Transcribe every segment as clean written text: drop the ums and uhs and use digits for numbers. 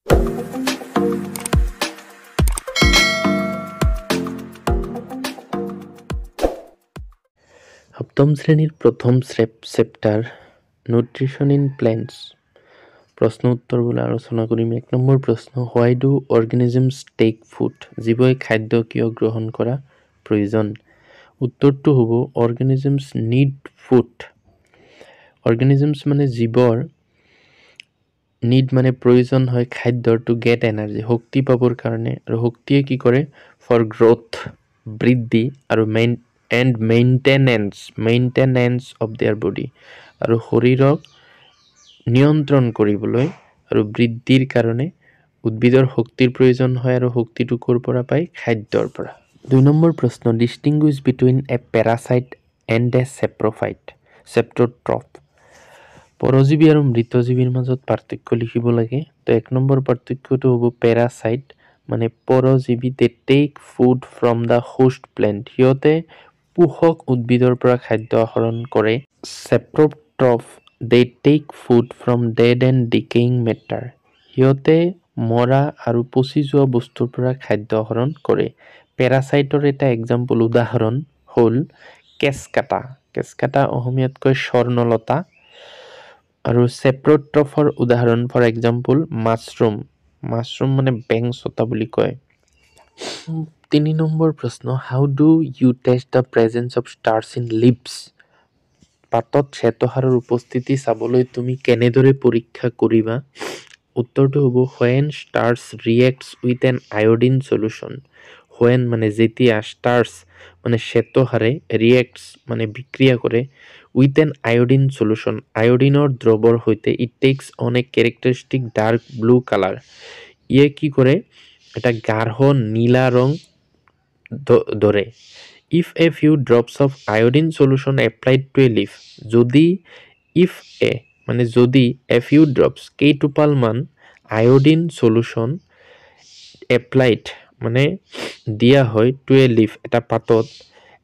সপ্তম শ্ৰেণীৰ প্ৰথম চ্যাপ্টাৰ নিউট্ৰিশন ইন প্ল্যান্টস প্ৰশ্ন উত্তৰ বলে আলোচনা কৰিম। 1 নম্বৰ প্ৰশ্ন, হোৱাই ডু অৰ্গেনিজমছ টেক ফুড? জীৱই খাদ্য কিয় গ্ৰহণ কৰা প্ৰয়োজন? উত্তৰটো হ'ব অৰ্গেনিজমছ নিড ফুড। অৰ্গেনিজমছ মানে জীৱৰ, নিড মানে প্ৰয়োজন হয় খাদ্যৰ, টু গেট এনাৰ্জি শক্তি পাবৰ কাৰণে, আৰু শক্তিয়ে কি কৰে? ফৰ গ্ৰোথ বৃদ্ধি আৰু মেইনটেনেন্স অফ দেয়াৰ বডি, আৰু শৰীৰক নিয়ন্ত্ৰণ কৰিবলৈ আৰু বৃদ্ধিৰ কাৰণে উদ্ভিদৰ শক্তিৰ প্ৰয়োজন হয়, আৰু শক্তিটো ক'ৰ পৰা পায়? খাদ্যৰ পৰা। 2 নম্বৰ প্ৰশ্ন, distinguish between A parasite and এ চেপ্ৰ'ট্ৰফ। পৰজীৱী আৰু মৃতজীৱীৰ মাজত পাৰ্থক্য লিখিব লাগে। তো 1 নম্বৰ পাৰ্থক্যটো হ'ব পেৰাচাইট মানে পৰজীৱী, they take food from the host plant, সিহঁতে পোষক উদ্ভিদৰ পৰা খাদ্য আহৰণ কৰে। Saprotroph, they take food from dead and decaying matter, সিহঁতে মৰা আৰু পচি যোৱা বস্তুৰ পৰা খাদ্য আহৰণ কৰে। পেৰাচাইটৰ এটা এক্সাম্পল উদাহৰণ হ'ল কেঁচকাটা। কেঁচকাটা অসমীয়াত কয় স্বৰ্ণলতা। আৰু চেপ্ৰ'ট্ৰফৰ উদাহৰণ ফৰ এক্সাম্পল মাছৰুম মানে বেংচতা বুলি কয়। 3 নম্বৰ প্ৰশ্ন, how do you test the presence of starch in leaves? পাতত শ্বেতসাৰৰ উপস্থিতি চাবলৈ তুমি কেনেদৰে পৰীক্ষা কৰিবা? উত্তৰটো হ'ব when starch reacts with an iodine solution. when মানে যেতিয়া, starch মানে শ্বেতসাৰে, reacts মানে বিক্ৰিয়া কৰে, with an iodine solution আয়োডিনৰ দ্ৰৱৰ সৈতে, it takes on a characteristic dark blue color. ইয়ে কি কৰে? এটা গাঢ় নীলা ৰং ধৰে। If a few drops of iodine solution applied to a leaf, যদি a few drops কেইটোপাল মান আয়োডিন সলিউশন এপ্লাইড মানে দিয়া হয় টু এ লিফ এটা পাতত,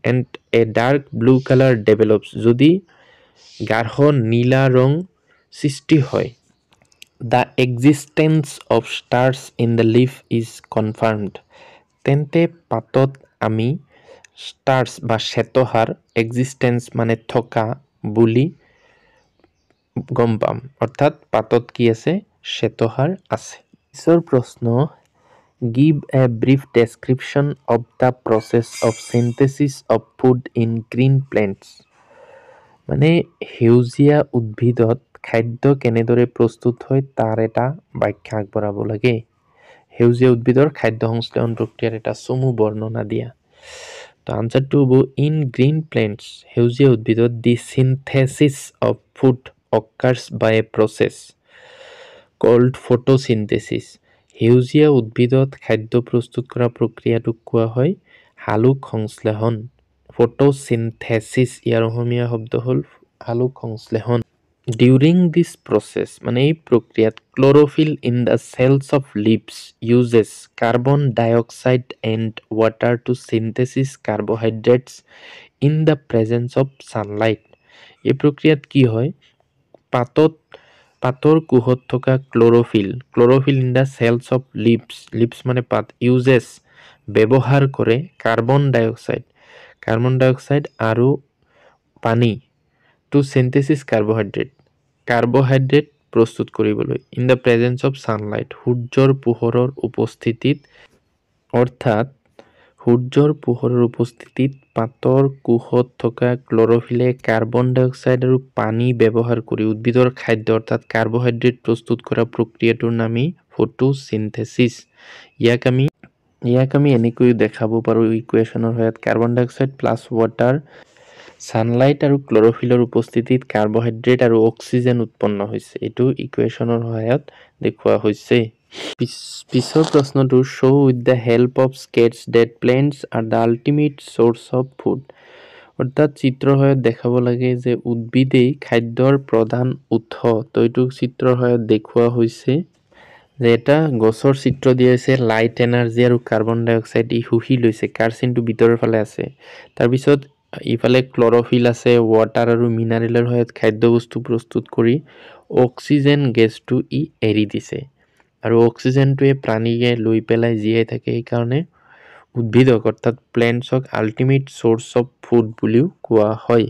and a dark blue colour develops যদি গাঢ় নীলা ৰং সৃষ্টি হয়, the existence of starch in the leaf is confirmed, তেন্তে পাতত আমি ষ্টাৰ্চ বা শ্বেতসাৰ এক্সিষ্টেন্স মানে থকা বুলি গম পাম, অৰ্থাৎ পাতত কি আছে? শ্বেতসাৰ আছে। পিছৰ প্ৰশ্ন, give a brief description of the process of synthesis of food in green plants. মানে সেউজীয়া উদ্ভিদত খাদ্য কেনেদৰে প্ৰস্তুত হয় তাৰ এটা ব্যাখ্যা আগবঢ়াব লাগে। সেউজীয়া উদ্ভিদৰ খাদ্য সংশ্লেষণ প্ৰক্ৰিয়াৰ এটা চমু বৰ্ণনা দিয়া। তো আনচাৰটো হ'ব ইন গ্ৰীণ প্লেণ্টছ, সেউজীয়া উদ্ভিদত the synthesis of food occurs by a process called photosynthesis. সেউজীয়া উদ্ভিদত খাদ্য প্ৰস্তুত কৰা প্ৰক্ৰিয়াটোক কোৱা হয় সালোক সংশ্লেষণ, ফটোচিন্থেচিছ। ইয়াৰ অসমীয়া শব্দ হ'ল সালোক সংশ্লেষণ। ডিউৰিং দিছ প্ৰচেছ মানে এই প্ৰক্ৰিয়াত chlorophyll in the cells of leaves uses carbon dioxide and water to synthesize carbohydrates in the presence of sunlight. এই প্ৰক্ৰিয়াত কি হয়? পাতৰ কোষত থকা chlorophyll in the cells of leaves মানে পাত, ইউজেছ ব্যৱহাৰ কৰে কাৰ্বন ডাইঅক্সাইড আৰু পানী, টু চিন্থেচিছ কাৰ্বহাইড্ৰেট প্ৰস্তুত কৰিবলৈ, in the presence of sunlight সূৰ্যৰ পোহৰৰ উপস্থিতিত, অৰ্থাৎ সূৰ্যৰ পোহৰৰ উপস্থিতিত পাতৰ কোষত থকা ক্ল'ৰফিলে কাৰ্বন ডাইঅক্সাইড আৰু পানী ব্যৱহাৰ কৰি উদ্ভিদৰ খাদ্য অৰ্থাৎ কাৰ্বহাইড্ৰেট প্ৰস্তুত কৰা প্ৰক্ৰিয়াটোৰ নামেই ফটোচিন্থেচিছ। ইয়াক আমি এনেকৈ দেখাব পাৰোঁ ইকুৱেশ্যনৰ সহায়ত, carbon dioxide plus water, sunlight আৰু ক্ল'ৰফিলৰ উপস্থিতিত কাৰ্বহাইড্ৰেট আৰু অক্সিজেন উৎপন্ন হৈছে। এইটো ইকুৱেশ্যনৰ সহায়ত দেখুওৱা হৈছে। পিছৰ প্ৰশ্নটো, show with the help of sketch that plants are the ultimate source of food. অৰ্থাৎ চিত্ৰৰ সহায়ত দেখাব লাগে যে উদ্ভিদেই খাদ্যৰ প্ৰধান উৎস। তো এইটো চিত্ৰৰ সহায়ত দেখুওৱা হৈছে যে এটা গছৰ চিত্ৰ দিয়া হৈছে, লাইট এনাৰ্জি আৰু কাৰ্বন ডাইঅক্সাইড ই শুহি লৈছে, কাৰ চিনটো ভিতৰৰ ফালে আছে। তাৰপিছত ইফালে ক্ল'ৰফিল আছে, ৱাটাৰ আৰু মিনাৰেলৰ সহায়ত খাদ্য বস্তু প্ৰস্তুত কৰি অক্সিজেন গেছটো ই এৰি দিছে। আৰু অক্সিজেনটোৱে প্ৰাণীয়ে লৈ পেলাই জীয়াই থাকে, সেইকাৰণে উদ্ভিদক অৰ্থাৎ প্লেণ্টছক আল্টিমেট সোৰ্স অফ ফুড বুলিও কোৱা হয়।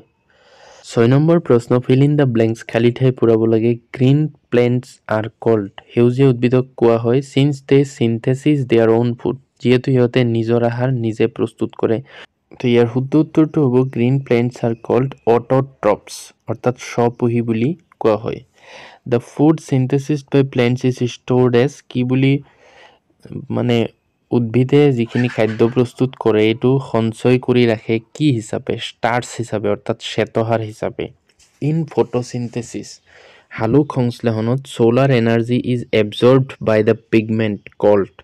6 নম্বৰ প্ৰশ্ন, ফিল ইন দ্য ব্লেংকছ, খালী ঠাই পূৰাব লাগে। গ্ৰীণ প্লেণ্টছ আৰ কল্ড, সেউজীয়া উদ্ভিদক কোৱা হয় since they synthesis their own food, যিহেতু সিহঁতে নিজৰ আহাৰ নিজে প্ৰস্তুত কৰে। তো ইয়াৰ শুদ্ধ উত্তৰটো হ'ব green plants are called autotrophs, অৰ্থাৎ স্বপোষী বুলি কোৱা হয়। The food synthesis by plants is stored as, কি বুলি মানে উদ্ভিদে যিখিনি খাদ্য প্ৰস্তুত কৰে এইটো সঞ্চয় কৰি ৰাখে কি হিচাপে, ষ্টাৰ্চ হিচাপে, অৰ্থাৎ শ্বেতসাৰ হিচাপে। ইন ফটোচিনথেসিস, হালুক সংশ্লেষণত solar energy is absorbed by the pigment called.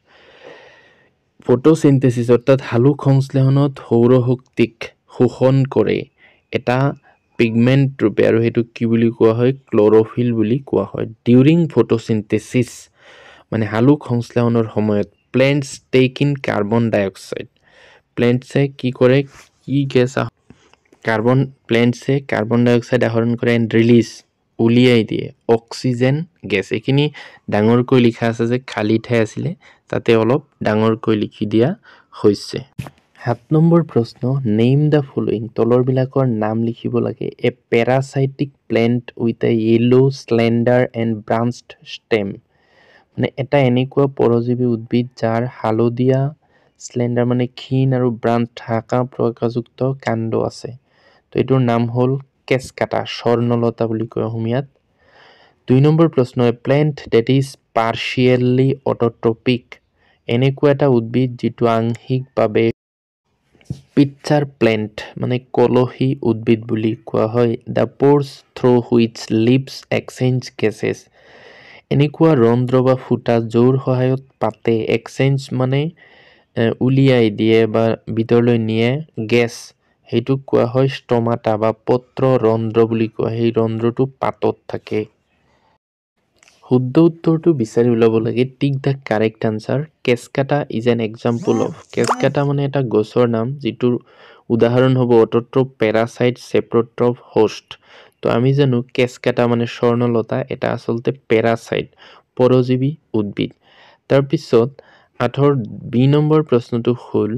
Photosynthesis অৰ্থাৎ হালুক সংশ্লেষণত সৌৰশক্তিক শোষণ কৰে এটা পিগমেণ্ট ৰূপে, আৰু সেইটো কি বুলি কোৱা হয়, ক্ল'ৰফিল বুলি কোৱা হয়। ডিউৰিং ফটোচিনথেসিস মানে হালুক সংশ্লেষণৰ সময়ত plants take in carbon dioxide, প্লেণ্টছে কি কৰে, কি গেছ প্লেণ্টছে কাৰ্বন ডাই অক্সাইড আহৰণ কৰে এণ্ড ৰিলিজ, উলিয়াই দিয়ে অক্সিজেন গেছ। এইখিনি ডাঙৰকৈ লিখা আছে যে খালী ঠাই আছিলে, তাতে অলপ ডাঙৰকৈ লিখি দিয়া হৈছে। 7 নম্বৰ প্ৰশ্ন, নেইম দ্য ফলোয়িং, তলৰবিলাকৰ নাম লিখিব লাগে। A parasitic plant with a yellow slender and branched stem, মানে এটা এনেকুৱা পৰজীৱী উদ্ভিদ যাৰ হালধীয়া স্লেণ্ডাৰ মানে ক্ষীণ আৰু ব্ৰাঞ্চ ঢাকা প্ৰকাশযুক্ত কাণ্ড আছে। তো এইটোৰ নাম হ'ল কেচকাটা, স্বৰ্ণলতা বুলি কয় অসমীয়াত। 2 নম্বৰ প্ৰশ্ন, এ প্লেণ্ট ডেট ইজ পাৰ্চিয়েলি অটোট্ৰপিক, এনেকুৱা এটা উদ্ভিদ যিটো আংশিকভাৱে পিটচাৰ প্লেণ্ট মানে কলহী উদ্ভিদ বুলি কোৱা হয়। The প'ৰ্ছ through which leaves exchange gases, এনেকুৱা ৰন্ধ্ৰ বা ফুটা য'ৰ সহায়ত পাতে এক্সচেঞ্জ মানে উলিয়াই দিয়ে বা ভিতৰলৈ নিয়ে গেছ, সেইটোক কোৱা হয় ষ্টমাটা বা পত্ৰ ৰন্ধ্ৰ বুলি কোৱা, সেই ৰন্ধ্ৰটো পাতত থাকে। শুদ্ধ উত্তৰটো বিচাৰি ওলাব লাগে। Tick the correct answer. Cuscuta is an example of, Cuscuta মানে এটা গছৰ নাম যিটোৰ উদাহৰণ হ'ব অটোট্ৰপ পেৰাচাইট চেপ্ৰট্ৰপ হোষ্ট। তো আমি জানো কেচকাটা মানে স্বৰ্ণলতা, এটা আচলতে পেৰাচাইট পৰজীৱী উদ্ভিদ। তাৰপিছত 8ৰ বি নম্বৰ প্ৰশ্নটো হ'ল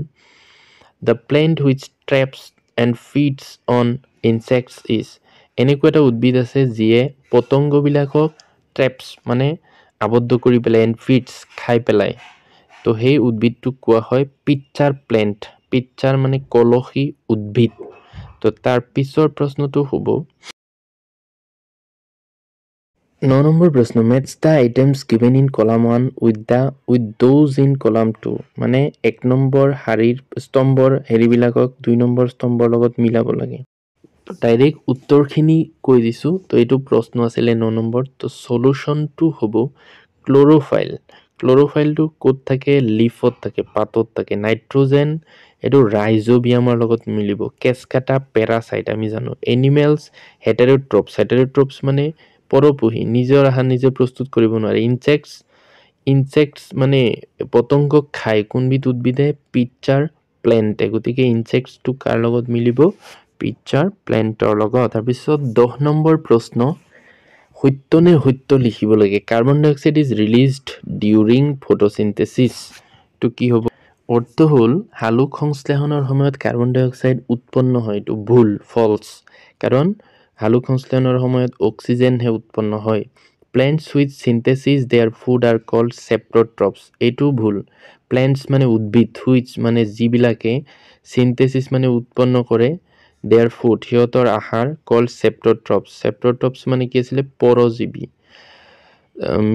the plant which traps and feeds on insects is, এনেকুৱা এটা উদ্ভিদ আছে যিয়ে পতংগবিলাকক ট্ৰেপছ মানে আবদ্ধ কৰি পেলাই, এণ্ড ফিডছ খাই পেলাই। তো সেই উদ্ভিদটোক কোৱা হয় পিটচাৰ প্লেণ্ট, পিটচাৰ মানে কলহী উদ্ভিদ। তো তাৰ পিছৰ প্ৰশ্নটো হ'ব 9 নম্বৰ প্ৰশ্ন, matches the items given in column 1 with those in column 2, মানে 1 নম্বৰ শাৰীৰ স্তম্ভৰ হেৰিবিলাকক 2 নম্বৰ স্তম্ভৰ লগত মিলাব লাগে। ডাইৰেক্ট উত্তৰখিনি কৈ দিছোঁ। তো এইটো প্ৰশ্ন আছিলে 9 নম্বৰ। তো সলিউশ্যনটো হ'ব ক্ল'ৰ'ফাইল। ক্ল'ৰ'ফাইলটো ক'ত থাকে, লিফত থাকে, পাতত থাকে। নাইট্ৰজেন এইটো ৰাইজোবিয়ামৰ লগত মিলিব। কেচকাটা পেৰাচাইট আমি জানো। এনিমেলছ হেটেৰোট্ৰপছ, হেটেৰোট্ৰপছ মানে পৰপোষী, নিজৰ আহাৰ নিজে প্ৰস্তুত কৰিব নোৱাৰে। ইনচেক্টছ মানে পতংগক খায়, কোনবিধ উদ্ভিদে, পিটচাৰ প্লেণ্টে। গতিকে ইনচেক্টছটো কাৰ লগত মিলিব, পিটচাৰ প্লেণ্টৰ লগত। তাৰপিছত 10 নম্বৰ প্ৰশ্ন, সত্য নে সত্য লিখিব লাগে। Carbon dioxide is released during photosynthesis, এইটো কি হ'ব, অৰ্থ হ'ল হালুক সংশ্লেষণৰ সময়ত কাৰ্বন ডাই অক্সাইড উৎপন্ন হয়, এইটো ভুল, ফলছ, কাৰণ হালুক সংশ্লেষণৰ সময়ত অক্সিজেনহে উৎপন্ন হয়। Plants which synthesis their food are called saprotrophs, এইটো ভুল। প্লেণ্টছ মানে উদ্ভিদ, হুইচ মানে যিবিলাকে, সিনথেসিস মানে উৎপন্ন কৰে, দেয়াৰ ফুড সিহঁতৰ আহাৰ, কল্ড চেপ্ৰট্ৰপছ, চেপ্ৰট্ৰপছ মানে কি আছিলে, পৰজীৱী,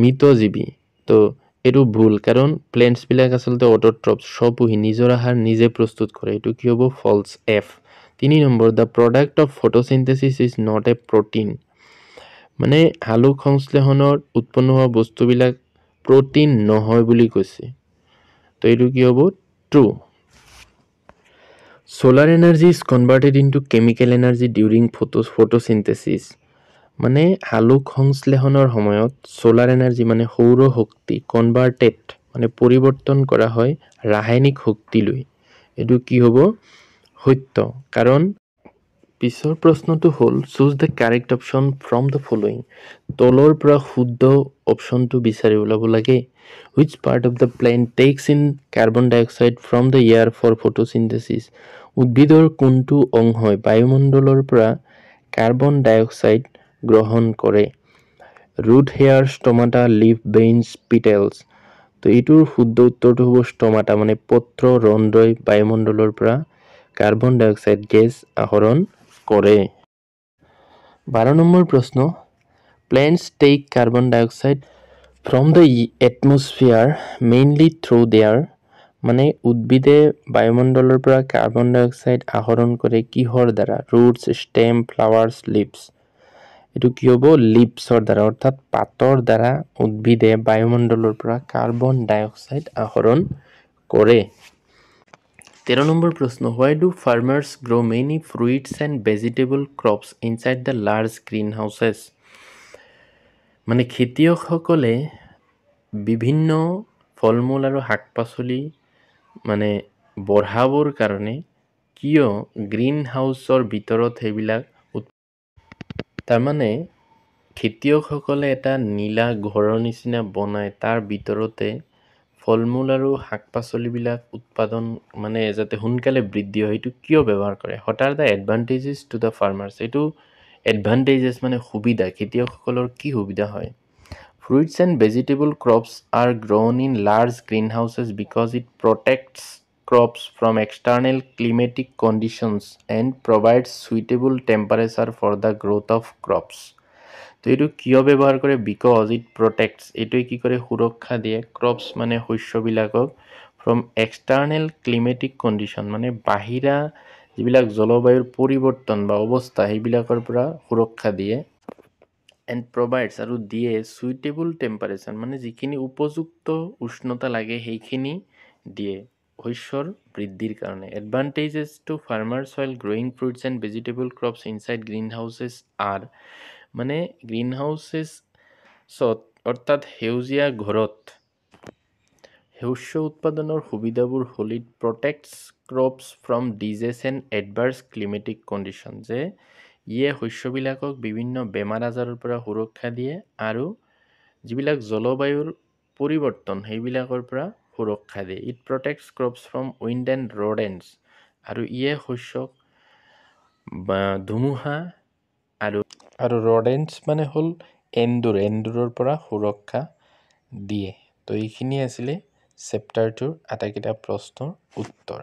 মৃতজীৱী। তো এইটো ভুল, কাৰণ প্লেণ্টছবিলাক আচলতে অটোট্ৰপছ, স্বপোষী, নিজৰ আহাৰ নিজে প্ৰস্তুত কৰে, এইটো কি হ'ব, false, F. 3 number, the product of photosynthesis is not a protein, মানে হালুক সংশ্লেষণৰ উৎপন্ন হোৱা বস্তুবিলাক প্ৰটিন নহয় বুলি কৈছে। তো এইটো কি হ'ব, true. Solar energy is converted into chemical energy during photosynthesis, মানে হালুক সংশ্লেষণৰ সময়ত সোলাৰ এনাৰ্জি মানে সৌৰ শক্তি কনভাৰ্টেড মানে পৰিৱৰ্তন কৰা হয় ৰাসায়নিক শক্তিলৈ। এইটো কি হ'ব, সত্য, কাৰণ পিছৰ প্ৰশ্নটো হ'ল choose the correct option from the following. তলৰ পৰা শুদ্ধ অপশ্যনটো বিচাৰি ওলাব লাগে। Which part of the plant takes in carbon dioxide from the air for photosynthesis. উদ্ভিদৰ কোনটো অংশই বায়ুমণ্ডলৰ পৰা কাৰ্বন ডাই অক্সাইড গ্ৰহণ কৰে? Root hair, stomata, leaf veins, petals. তো এইটোৰ শুদ্ধ উত্তৰটো হ'ব ষ্টমাটা, মানে পত্ৰ ৰন্ধ্ৰই বায়ুমণ্ডলৰ পৰা কাৰ্বন ডাই অক্সাইড গেছ আহৰণ কৰে। 12 নম্বৰ প্ৰশ্ন, plants take carbon dioxide from the atmosphere mainly through their, মানে উদ্ভিদে বায়ুমণ্ডলৰ পৰা কাৰ্বন ডাই অক্সাইড আহৰণ কৰে কিহৰ দ্বাৰা? Routes, stem, flowers, leaves. এইটো কি হ'ব? লিভছৰ দ্বাৰা, অৰ্থাৎ পাতৰ দ্বাৰা উদ্ভিদে বায়ুমণ্ডলৰ পৰা কাৰ্বন ডাই অক্সাইড আহৰণ কৰে। 13 নম্বৰ প্ৰশ্ন, why do farmers grow' many fruits and vegetable crops inside the large greenhouses. মানে খেতিয়কসকলে বিভিন্ন ফল মূল আৰু শাক পাচলি মানে বঢ়াবৰ কাৰণে কিয় গ্ৰীণ হাউচৰ ভিতৰত সেইবিলাক তাৰমানে খেতিয়কসকলে এটা নীলা ঘৰৰ নিচিনা বনাই তাৰ ভিতৰতে ফল মূল আৰু শাক পাচলিবিলাক উৎপাদন মানে যাতে সোনকালে বৃদ্ধি হয় সেইটো কিয় ব্যৱহাৰ কৰে? What are the advantages to the farmers. এইটো এডভান্টেজেছ মানে সুবিধা, খেতিয়কসকলৰ কি সুবিধা হয়? Fruits and vegetable crops are grown in large greenhouses because it protects crops from external climatic conditions and provides suitable temperature for the growth of crops. তো এইটো কিয় ব্যৱহাৰ কৰে? বিকজ ইট প্ৰটেক্টছ, এইটোৱে কি কৰে? সুৰক্ষা দিয়ে ক্ৰপছ মানে শস্যবিলাকক ফ্ৰম এক্সটাৰ্নেল ক্লিমেটিক কণ্ডিশ্যন, মানে বাহিৰা যিবিলাক জলবায়ুৰ পৰিৱৰ্তন বা অৱস্থা সেইবিলাকৰ পৰা সুৰক্ষা দিয়ে। এণ্ড প্ৰভাইডছ, আৰু দিয়ে চুইটেবল টেম্পাৰেচাৰ, মানে যিখিনি উপযুক্ত উষ্ণতা লাগে সেইখিনি দিয়ে শস্যৰ বৃদ্ধিৰ কাৰণে। Advantages to farmers while growing fruits and vegetable crops inside greenhouses are, মানে গ্ৰীণ হাউচেছত অৰ্থাৎ সেউজীয়া ঘৰত শস্য উৎপাদনৰ সুবিধাবোৰ হ'ল it protects crops from disease and adverse climatic condition, যে ইয়ে শস্যবিলাকক বিভিন্ন বেমাৰ আজাৰৰ পৰা সুৰক্ষা দিয়ে আৰু যিবিলাক জলবায়ুৰ পৰিৱৰ্তন সেইবিলাকৰ পৰা সুৰক্ষা দিয়ে। It protects crops from wind and rodents, আৰু ইয়ে শস্যক ধুমুহা আৰু ৰডেণ্টছ মানে হ'ল এন্দুৰৰ পৰা সুৰক্ষা দিয়ে। তো এইখিনি আছিলে চেপ্টাৰটোৰ আটাইকেইটা প্ৰশ্নৰ উত্তৰ।